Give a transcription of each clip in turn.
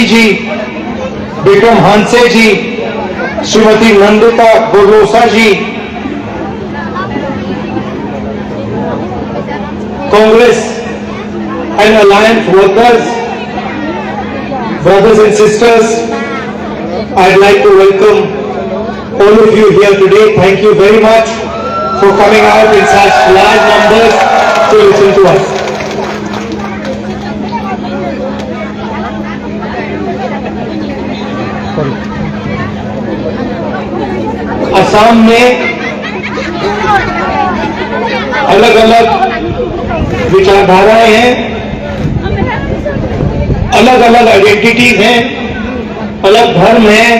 Ji, Vikram हांसे ji, Shrimati Nandita बोरलोसा ji, Congress and alliance workers, brothers and sisters, I'd like to welcome all of you here today. Thank you very much for coming out in such large numbers to listen to us. Assam में अलग अलग विचारधाराएं हैं, अलग अलग identities हैं, अलग धर्म हैं,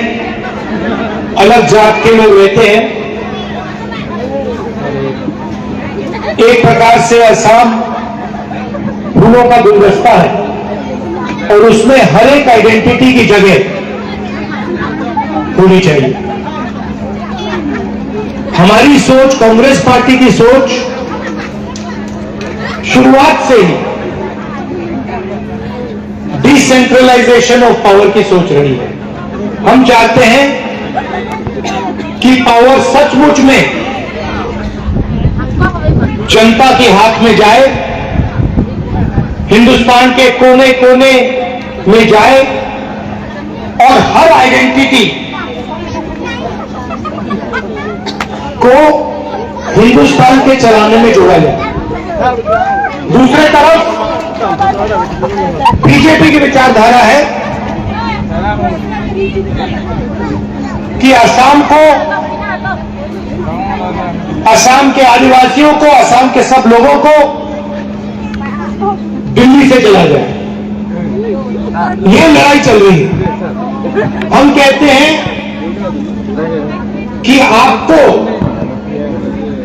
अलग जात के लोग रहते हैं। एक प्रकार से असम फूलों का गुलदस्ता है और उसमें हर एक आइडेंटिटी की जगह होनी चाहिए। हमारी सोच, कांग्रेस पार्टी की सोच शुरुआत से ही डिसेंट्रलाइजेशन ऑफ पावर की सोच रही है। हम चाहते हैं कि पावर सचमुच में जनता के हाथ में जाए, हिंदुस्तान के कोने कोने में जाए और हर आइडेंटिटी को हिंदुस्तान के चलाने में जोड़ा जाए। दूसरी तरफ बीजेपी की विचारधारा है कि असम को, असम के आदिवासियों को, असम के सब लोगों को दिल्ली से चला जाए। ये लड़ाई चल रही है। हम कहते हैं कि आपको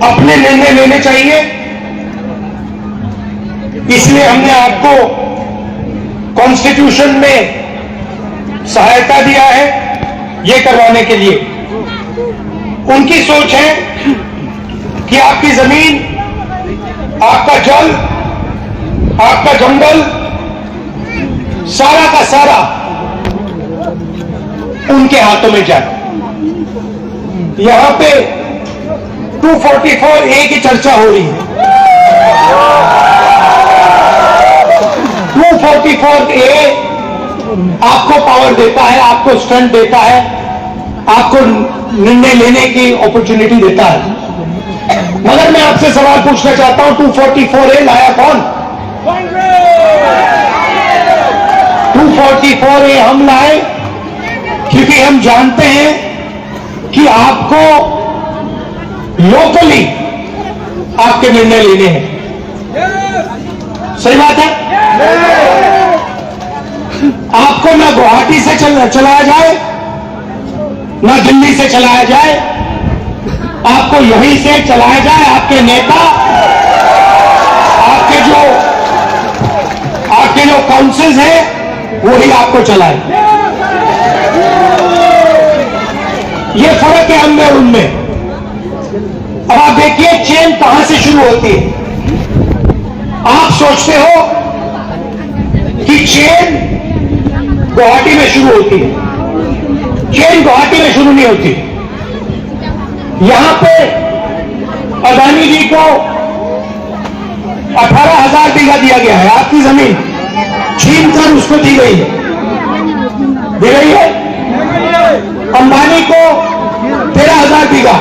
अपने निर्णय लेने चाहिए, इसलिए हमने आपको कॉन्स्टिट्यूशन में सहायता दिया है ये करवाने के लिए। उनकी सोच है कि आपकी जमीन, आपका जल, आपका जंगल, सारा का सारा उनके हाथों में जाए। यहां पे 244A की चर्चा हो रही है। 244A आपको पावर देता है, आपको स्ट्रेंथ देता है, आपको निर्णय लेने की अपॉर्चुनिटी देता है। मगर मैं आपसे सवाल पूछना चाहता हूं, 244A लाया कौन? 244A हम लाए क्योंकि हम जानते हैं कि आपको लोकली आपके निर्णय लेने हैं। सही बात है? आपको ना गुवाहाटी से चलाया जाए, ना दिल्ली से चलाया जाए, आपको यहीं से चलाया जाए। आपके नेता, आपके जो काउंसिल्स हैं वही आपको चलाए। ये फर्क है हम में और उनमें। अब आप देखिए चेन कहां से शुरू होती है। आप सोचते हो कि चेन गुवाहाटी में शुरू होती है। चेन गुवाहाटी में शुरू नहीं होती। यहां पे अदानी जी को 18,000 बीघा दिया गया है, आपकी जमीन छीन कर उसको दी गई है। अंबानी को 13,000 बीघा,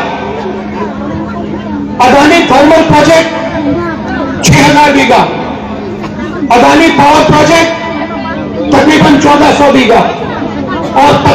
अदानी थर्मल प्रोजेक्ट 6,000 बीघा, अदानी पावर प्रोजेक्ट तकरीबन 1,400 बीघा और